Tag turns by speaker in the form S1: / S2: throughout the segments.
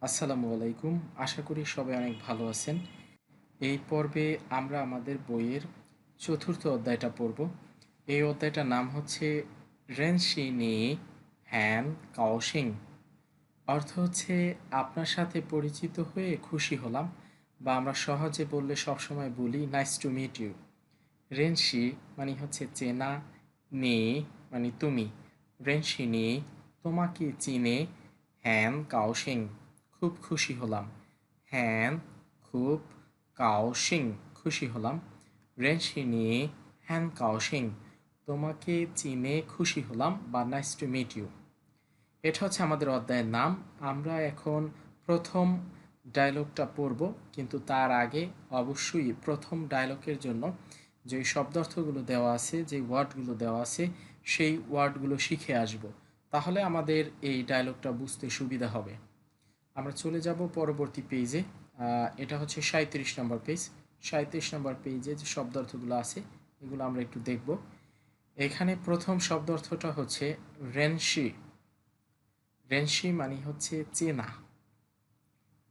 S1: আসসালামু আলাইকুম। আশা করি সবাই অনেক ভালো আছেন। এই পর্বে আমরা আমাদের বইয়ের চতুর্থ অধ্যায়টা পড়ব। এই অধ্যায়টার নাম হচ্ছে রেনশি নি হ্যান কাওশিং। অর্থ হচ্ছে আপনার সাথে পরিচিত হয়ে খুশি হলাম, বা আমরা সহজে বললে সবসময় বলি নাইস টু মিট ইউ। রেনশি মানে হচ্ছে চেনা, নি মানে তুমি। রেনশি নি তোমাকে চিনে, হ্যান কাওশিং খুব খুশি হলাম। হ্যান খুব, কাওশিং খুশি হলাম। রেনশি নি হ্যান কাওশিং তোমাকে চিনে খুশি হলাম, বা নাইস টু মিট ইউ। এটা হচ্ছে আমাদের অধ্যায়ের নাম। আমরা এখন প্রথম ডায়লগটা পড়ব, কিন্তু তার আগে অবশ্যই প্রথম ডায়লগের জন্য যে শব্দার্থগুলো দেওয়া আছে, যে ওয়ার্ডগুলো দেওয়া আছে, সেই ওয়ার্ডগুলো শিখে আসব। তাহলে আমাদের এই ডায়লগটা বুঝতে সুবিধা হবে। আমরা চলে যাব পরবর্তী পেজে। এটা হচ্ছে 37 নম্বর পেজ। 37 নম্বর পেজে যে শব্দার্থগুলো আছে এগুলো আমরা একটু দেখব। এখানে প্রথম শব্দার্থটা হচ্ছে রেনশি। রেনশি মানে হচ্ছে চেনা।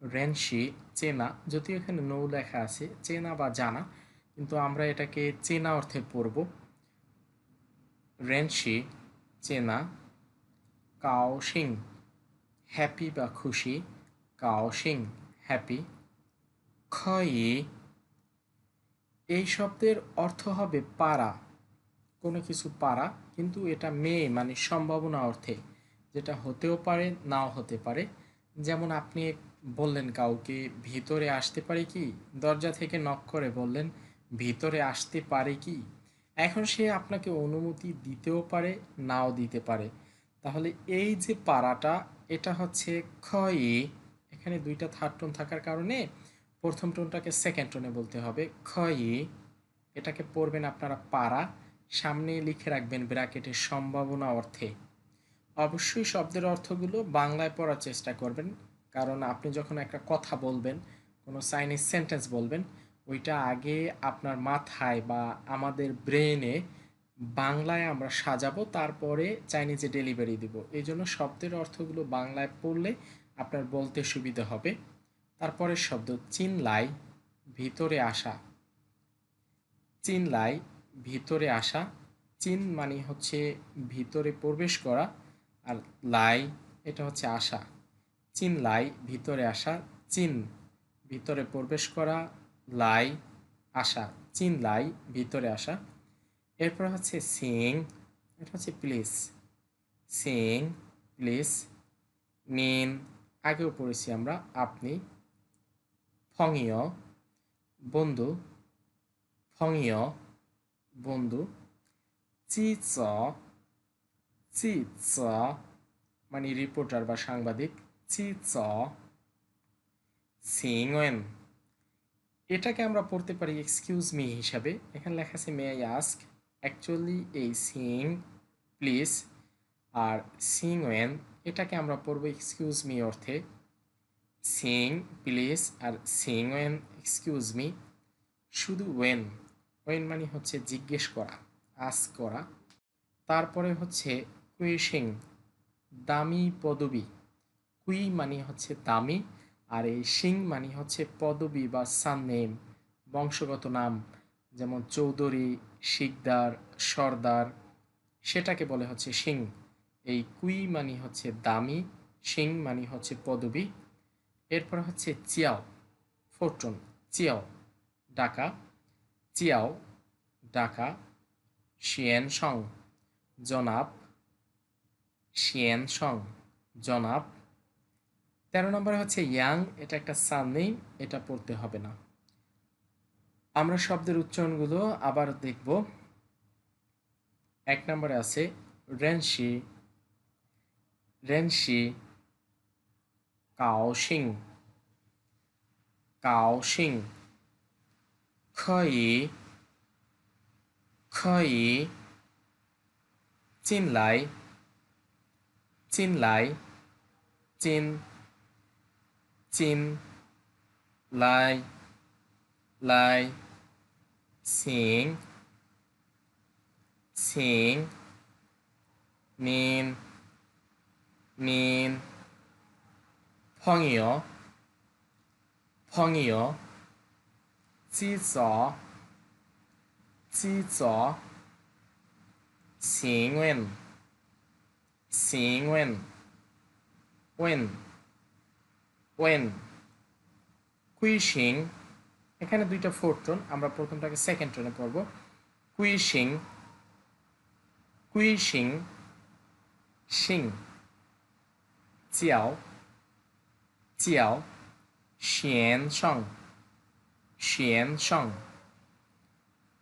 S1: রেনশি চেনা, যদিও এখানে নৌ লেখা আছে, চেনা বা জানা, কিন্তু আমরা এটাকে চেনা অর্থে পড়ব। রেনশি চেনা। কাওশিং হ্যাপি বা খুশি। কাওশিং হ্যাপি। খয়ি এই শব্দের অর্থ হবে পারা, কোনো কিছু পারা, কিন্তু এটা মেয়ে মানে সম্ভাবনা অর্থে, যেটা হতেও পারে নাও হতে পারে। যেমন আপনি বললেন কাউকে ভিতরে আসতে পারে কি, দরজা থেকে নক করে বললেন ভিতরে আসতে পারে কি। এখন সে আপনাকে অনুমতি দিতেও পারে নাও দিতে পারে। তাহলে এই যে পারাটা, এটা হচ্ছে ক্ষয়ী। এখানে দুইটা থার্ড টোন থাকার কারণে প্রথম টোনটাকে সেকেন্ড টোনে বলতে হবে ক্ষয়ী। এটাকে পড়বেন আপনারা পারা, সামনে লিখে রাখবেন ব্র্যাকেটের সম্ভাবনা অর্থে। অবশ্যই শব্দের অর্থগুলো বাংলায় পড়ার চেষ্টা করবেন, কারণ আপনি যখন একটা কথা বলবেন, কোনো চাইনিজ সেন্টেন্স বলবেন, ওইটা আগে আপনার মাথায় বা আমাদের ব্রেনে বাংলায় আমরা সাজাবো, তারপরে চাইনিজে ডেলিভারি দিব। এই জন্য শব্দের অর্থগুলো বাংলায় পড়লে আপনার বলতে সুবিধা হবে। তারপরের শব্দ চিনলাই, ভিতরে আসা। চিনলাই ভিতরে আসা। চিন মানে হচ্ছে ভিতরে প্রবেশ করা, আর লাই এটা হচ্ছে আসা। চিনলাই ভিতরে আসা। চিন ভিতরে প্রবেশ করা, লাই আসা। চিনলাই ভিতরে আসা। এরপর হচ্ছে সিং, এটা হচ্ছে প্লিজ। সিং প্লিজ। নিন আগেও পড়েছি আমরা আপনি। ফংইয় বন্ধু। ফংইয় বন্ধু। চি চ, চি চ মানে রিপোর্টার বা সাংবাদিক। চি চ। সিংওয়েন এটাকে আমরা পড়তে পারি এক্সকিউজ মি হিসাবে। এখানে লেখা আছে মে আই আস্ক। অ্যাকচুয়ালি এই সিং প্লিজ আর সিংওয়েন এটাকে আমরা পড়বো এক্সকিউজ মি অর্থে। সিং প্লিজ আর সিংওয়েন এক্সকিউজ মি। শুধু ওয়েন, ওয়েন মানে হচ্ছে জিজ্ঞেস করা, আস্ক করা। তারপরে হচ্ছে কুইশিং, দামি পদবি। কুই মানে হচ্ছে দামি, আর এই সিং মানে হচ্ছে পদবি বা সাননেম, বংশগত নাম। যেমন চৌধুরী, শিকদার, সর্দার, সেটাকে বলে হচ্ছে সিং। এই কুই মানে হচ্ছে দামি, সিং মানে হচ্ছে পদবি। এরপর হচ্ছে চিয়াও, ফোরটন। চিয়াও ডাকা। চিয়াও ডাকা। শিয়েন সং জনাব। শিয়েন সং জনাব। 13 নম্বরে হচ্ছে ইয়াং, এটা একটা সারনেম, এটা পড়তে হবে না। আমরা শব্দের উচ্চারণগুলো আবার দেখব। 1 নম্বরে আছে রেনশি। রেনশি। কাওশিং। কাওশিং। খয়ি। খয়ি। চিনলাই। চিনলাই। চিন। চিন। লাই। লাই। সিং। সিং। নিন। নিন। 朋友朋友记者记者请问请问问问কুইশিং এখানে দুইটা ফোর্থ টোন আমরা প্রথমটাকে সেকেন্ড টোনে পড়ব কুইশিং কুইশিং শিং জিয়াও জিয়াও শিয়েন সং শিয়েন সং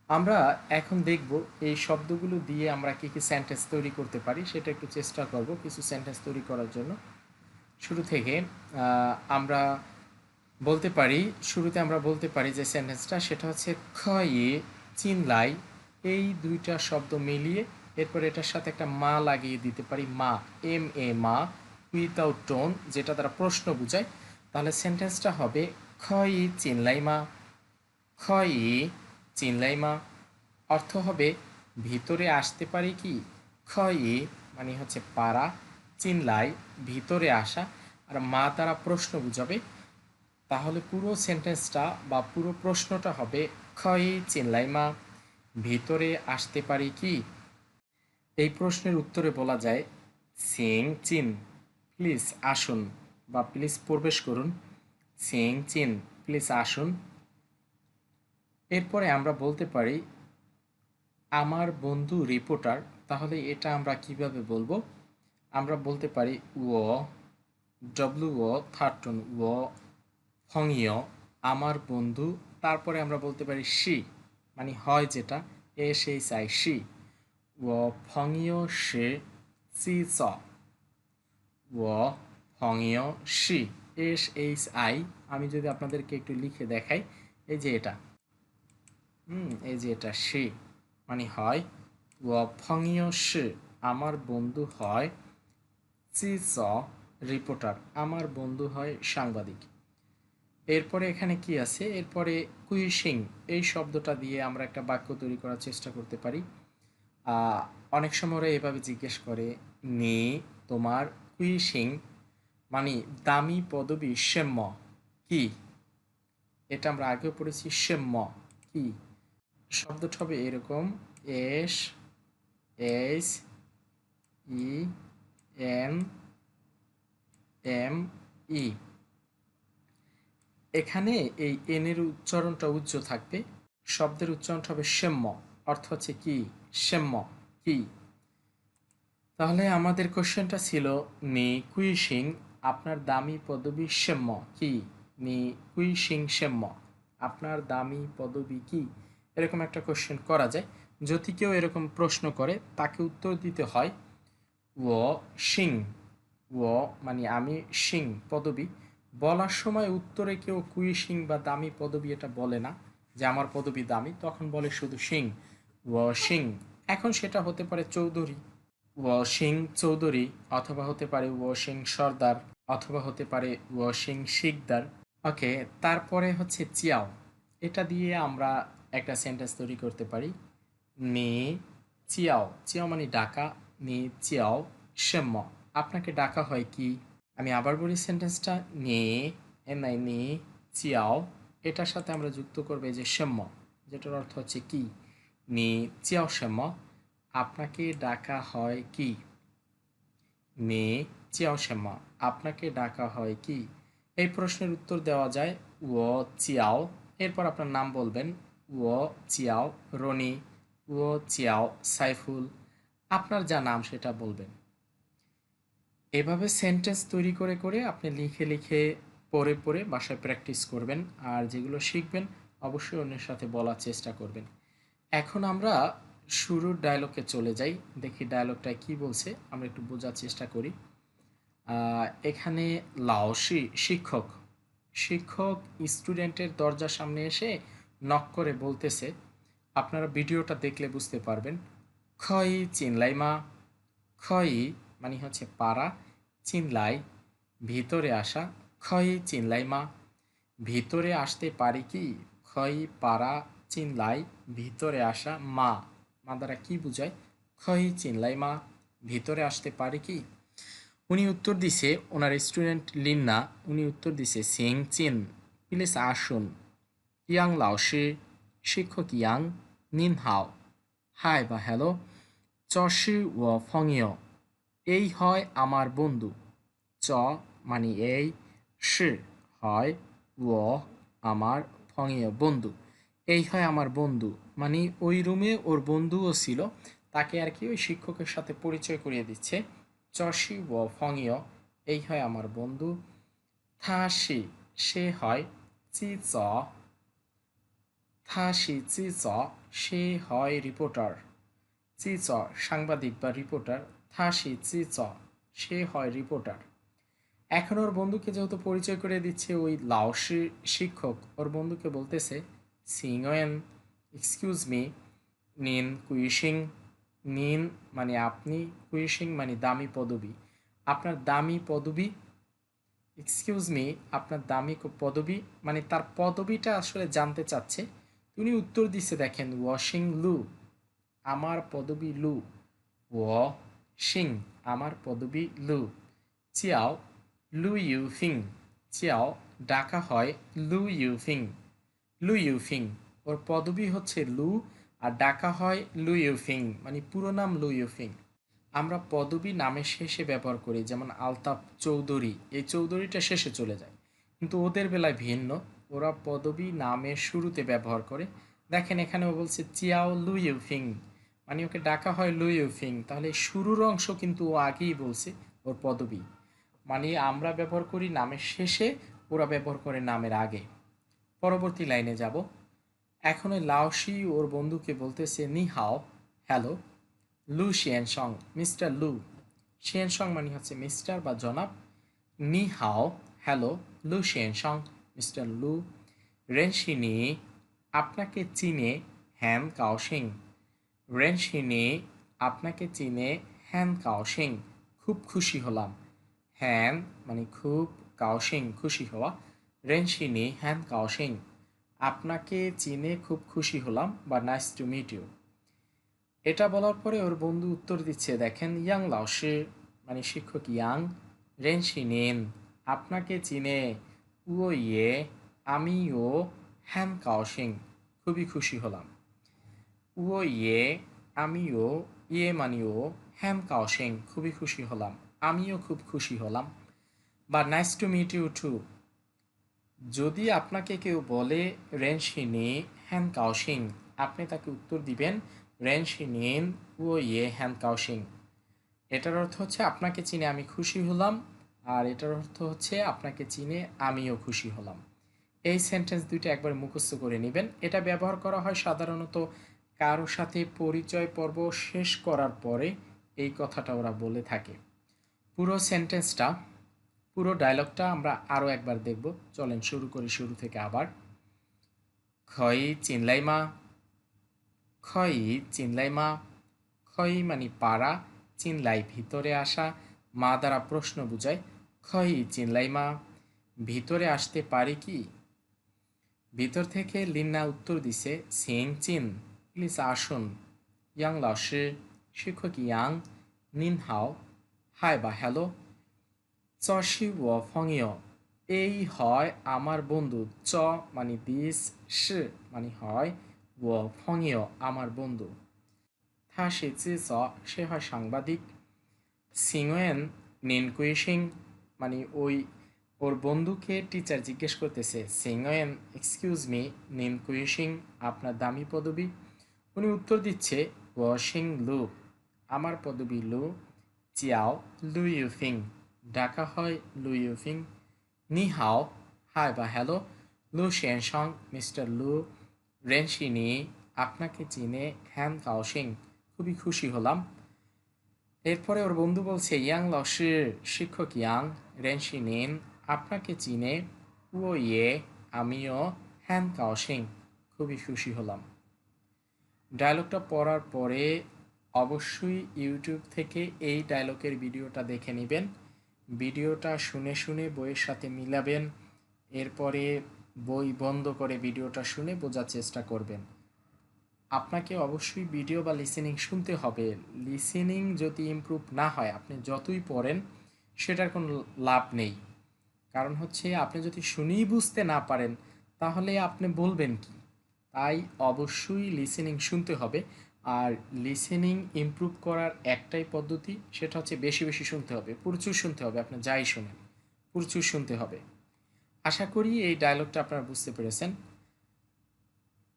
S1: আমরা এখন দেখব এই শব্দগুলো দিয়ে আমরা কি কি সেন্টেন্স তৈরি করতে পারি সেটা একটু চেষ্টা করব কিছু সেন্টেন্স তৈরি করার জন্য শুরু থেকে আমরা বলতে পারি শুরুতে আমরা বলতে পারি যে সেন্টেন্সটা সেটা হচ্ছে খয়ে চিনলাই এই দুইটা শব্দ মিলিয়ে এরপর এটার সাথে একটা মা লাগিয়ে দিতে পারি মা এম এ মা উইথাউট টোন যেটা দ্বারা প্রশ্ন বোঝায় তাহলে সেন্টেন্সটা হবে খয়ে চিনলাই মা খয়ে চিনলাই মা অর্থ হবে ভিতরে আসতে পারি কি খয়ে মানে হচ্ছে পারা চিনলাই ভিতরে আসা আর মা দ্বারা প্রশ্ন বুঝাবে তাহলে পুরো সেন্টেন্সটা বা পুরো প্রশ্নটা হবে খয়ে চিনলাই মা ভিতরে আসতে পারি কি এই প্রশ্নের উত্তরে বলা যায় সিং চিন প্লিজ আসুন বা প্লিজ প্রবেশ করুন সিং চিন প্লিজ আসুন এরপরে আমরা বলতে পারি আমার বন্ধু রিপোর্টার তাহলে এটা আমরা কিভাবে বলবো আমরা বলতে পারি ও ডব্লিউ ও থার্ড টোন ও ফংইয় আমার বন্ধু তারপরে আমরা বলতে পারি শি মানে হয় যেটা এ সেই চাই শি ও ফংইয় সে চি চ ও ফংইয় শি এস এইচ আই আমি যদি আপনাদেরকে একটু লিখে দেখাই এই যে এটা এই যে এটা শি মানে হয় ও ফংইয় শি আমার বন্ধু হয় চি চ রিপোর্টার আমার বন্ধু হয় সাংবাদিক এরপরে এখানে কি আছে এরপরে কুইশিং এই শব্দটা দিয়ে আমরা একটা বাক্য তৈরি করার চেষ্টা করতে পারি অনেক সময় ওরা এভাবে জিজ্ঞেস করে নি তোমার কুইশিং মানে দামি পদবী সেম্য কি এটা আমরা আগেও পড়েছি সেম্য কি শব্দটা হবে এরকম S H E N M E এখানে এই এনের উচ্চারণটা উচ্চ থাকবে শব্দের উচ্চারণটা হবে সেম্য অর্থ হচ্ছে কি সেম্য কি তাহলে আমাদের কোশ্চেনটা ছিল নি কুইশিং আপনার দামি পদবী সেম্য কি নি কুইশিং সেম্য আপনার দামি পদবী কি এরকম একটা কোশ্চেন করা যায় যদি কেউ এরকম প্রশ্ন করে তাকে উত্তর দিতে হয় ও সিং ও মানে আমি সিং পদবী বলার সময় উত্তরে কেউ কুইশিং বা দামি পদবী এটা বলে না যে আমার পদবী দামি তখন বলে শুধু সিং ও সিং এখন সেটা হতে পারে চৌধুরী ও সিং চৌধুরী অথবা হতে পারে ও সিং সর্দার অথবা হতে পারে ও সিং শিকদার ওকে তারপরে হচ্ছে চিয়াও এটা দিয়ে আমরা একটা সেন্টেন্স তৈরি করতে পারি নি চিয়াও চিয়াও মানে ডাকা নি চিয়াও সেম্য আপনাকে ডাকা হয় কি আমি আবার বলি সেন্টেন্সটা নি এনআই নি চিয়াও এটার সাথে আমরা যুক্ত করবে যে সেম্য যেটার অর্থ হচ্ছে কি নি চিয়াও সেম্য আপনাকে ডাকা হয় কি নি চিয়াও সেম্য আপনাকে ডাকা হয় কি এই প্রশ্নের উত্তর দেওয়া যায় ও চিয়াও এরপর আপনার নাম বলবেন ও চিয়াও রনি ও চিয়াও সাইফুল আপনার যা নাম সেটা বলবেন এভাবে সেন্টেন্স তৈরি করে করে আপনি লিখে লিখে পড়ে পড়ে বাসায় প্র্যাকটিস করবেন আর যেগুলো শিখবেন অবশ্যই অন্যের সাথে বলার চেষ্টা করবেন এখন আমরা শুরুর ডায়লগে চলে যাই দেখি ডায়লগটায় কি বলছে আমরা একটু বোঝার চেষ্টা করি এখানে লাওসি শিক্ষক শিক্ষক স্টুডেন্টের দরজার সামনে এসে নক করে বলতেছে আপনারা ভিডিওটা দেখলে বুঝতে পারবেন খই চিনলাই মা খই মানে হচ্ছে পাড়া চিনলাই ভিতরে আসা খই চিনলাই মা ভিতরে আসতে পারি কি খই পাড়া চিনলাই ভিতরে আসা মা মা দ্বারা কি বুঝায় খই চিনলাই মা ভিতরে আসতে পারি কি উনি উত্তর দিছে ওনার স্টুডেন্ট লিন্না উনি উত্তর দিছে সিং চিন প্লিজ আসুন ইয়াং লাওশি শিক্ষক ইয়াং নিন হাও হাই বা হ্যালো চশি ও ফংইয় এই হয় আমার বন্ধু চ মানে এই শি হয় ও আমার ফংইয় বন্ধু এই হয় আমার বন্ধু মানে ওই রুমে ওর বন্ধুও ছিল তাকে আর কি ওই শিক্ষকের সাথে পরিচয় করিয়ে দিচ্ছে চশি ও ফংইয় এই হয় আমার বন্ধু থাশি সে হয় চি চ থাশি চি চ সে হয় রিপোর্টার চি চ সাংবাদিক বা রিপোর্টার থাশি চি চ সে হয় রিপোর্টার এখন ওর বন্ধুকে যেহেতু পরিচয় করে দিচ্ছে ওই লাওসি শিক্ষক ওর বন্ধুকে বলতেছে সিংয়েন এক্সকিউজ মি নিন কুইশিং নিন মানে আপনি কুইশিং মানে দামি পদবি আপনার দামি পদবি এক্সকিউজ মি আপনার দামি পদবি মানে তার পদবিটা আসলে জানতে চাচ্ছে উনি উত্তর দিচ্ছে দেখেন ওয়াশিং লু আমার পদবি লু ও শিং আমার পদবি লু চিয়াও লু ইউফিং চিয়াও ডাকা হয় লু ইউফিং লু ইউফিং ওর পদবি হচ্ছে লু আর ডাকা হয় লু ইউফিং মানে পুরো নাম লু ইউফিং আমরা পদবি নামের শেষে ব্যবহার করি যেমন আলতাফ চৌধুরী এই চৌধুরীটা শেষে চলে যায় কিন্তু ওদের বেলায় ভিন্ন ওরা পদবি নামের শুরুতে ব্যবহার করে দেখেন এখানে ও বলছে চিয়াও লু ইউফিং মানে ওকে ডাকা হয় লু ইউফিং তাহলে শুরুর অংশ কিন্তু ও আগেই বলছে ওর পদবি মানে আমরা ব্যবহার করি নামের শেষে ওরা ব্যবহার করে নামের আগে পরবর্তী লাইনে যাব এখন ওই লাওসি ওর বন্ধুকে বলতেছে নি হাও হ্যালো লু শিয়েনসং মিস্টার লু শিয়েনসং মানে হচ্ছে মিস্টার বা জনাব নি হাও হ্যালো লু শিয়েনসং মিস্টার লু রেনশিনি আপনাকে চিনে হ্যান কাওসিং রেনশিনি আপনাকে চিনে হ্যান কাওসিং খুব খুশি হলাম হ্যান মানে খুব কাওসিং খুশি হওয়া রেনশিনি হ্যান কাওসিং আপনাকে চিনে খুব খুশি হলাম বা নাইস টু মিট ইউ এটা বলার পরে ওর বন্ধু উত্তর দিচ্ছে দেখেন ইয়াং লাওসি মানে শিক্ষক ইয়াং রেনশিনেন আপনাকে চিনে উও ইয়ে আমিও হ্যান কাওসিং খুবই খুশি হলাম উও ইয়ে আমিও ইয়ে মানিও হ্যান কাওসিং খুবই খুশি হলাম আমিও খুব খুশি হলাম বা nice to meet you too যদি আপনাকে কেউ বলে রেনশিনে হ্যান কাওসিং আপনি তাকে উত্তর দিবেন রেনশিনেন ও ইয়ে হ্যান কাওসিং এটার অর্থ হচ্ছে আপনাকে চিনে আমি খুশি হলাম আর এটার অর্থ হচ্ছে আপনাকে চিনে আমিও খুশি হলাম এই সেন্টেন্স দুইটা একবার মুখস্থ করে নেবেন এটা ব্যবহার করা হয় সাধারণত কারো সাথে পরিচয় পর্ব শেষ করার পরে এই কথাটা ওরা বলে থাকে পুরো সেন্টেন্সটা পুরো ডায়লগটা আমরা আরও একবার দেখব চলেন শুরু করি শুরু থেকে আবার খই চিনলাইমা খই চিনলাইমা খই মানে পাড়া চিনলাই ভিতরে আসা মা দ্বারা প্রশ্ন বুঝায় খই চিনলাইমা ভিতরে আসতে পারি কি ভিতর থেকে লিন্না উত্তর দিছে সিং চিন প্লিজ আসুন ইয়াং লাওসি শিক্ষক ইয়াং নিন হাও হাই বা হ্যালো চশি ও ফংইয় এই হয় আমার বন্ধু চ মানে দিস শি মানে হয় ও ফংইয় আমার বন্ধু থা সে চি চ সে হয় সাংবাদিক সিংওয়েন নিন কুইশিং মানে ওই ওর বন্ধুকে টিচার জিজ্ঞেস করতেছে সিংওয়েন এক্সকিউজ মি নিন কুইশিং আপনার দামি পদবি উনি উত্তর দিচ্ছে ওয়াশিং লু আমার পদবি লু চিয়াও লু ইউফিং ডাকা হয় লু ইউফিং নি হাও হাই বা হ্যালো লু শিয়েনসং মিস্টার লু রেনশিনি আপনাকে চিনে হ্যান কাওসিং খুবই খুশি হলাম এরপরে ওর বন্ধু বলছে ইয়াং লাওসির শিক্ষক ইয়াং রেনশিনিন আপনাকে চিনে ও ইয়ে আমিও হ্যান কাওসিং খুবই খুশি হলাম ডায়লগটা পড়ার পরে অবশ্যই ইউটিউব থেকে এই ডায়লগের ভিডিওটা দেখে নেবেন ভিডিওটা শুনে শুনে বইয়ের সাথে মিলাবেন এরপরে বই বন্ধ করে ভিডিওটা শুনে বোঝার চেষ্টা করবেন আপনাকে অবশ্যই ভিডিও বা লিসেনিং শুনতে হবে লিসেনিং যদি ইমপ্রুভ না হয় আপনি যতই পড়েন সেটার কোনো লাভ নেই। কারণ হচ্ছে আপনি যদি শুনেই বুঝতে না পারেন তাহলে আপনি বলবেন কি? তাই অবশ্যই লিসেনিং শুনতে হবে। আর লিসেনিং ইমপ্রুভ করার একটাই পদ্ধতি, সেটা হচ্ছে বেশি বেশি শুনতে হবে, প্রচুর শুনতে হবে। আপনি যাই শোনেন প্রচুর শুনতে হবে। আশা করি এই ডায়লগটা আপনারা বুঝতে পেরেছেন।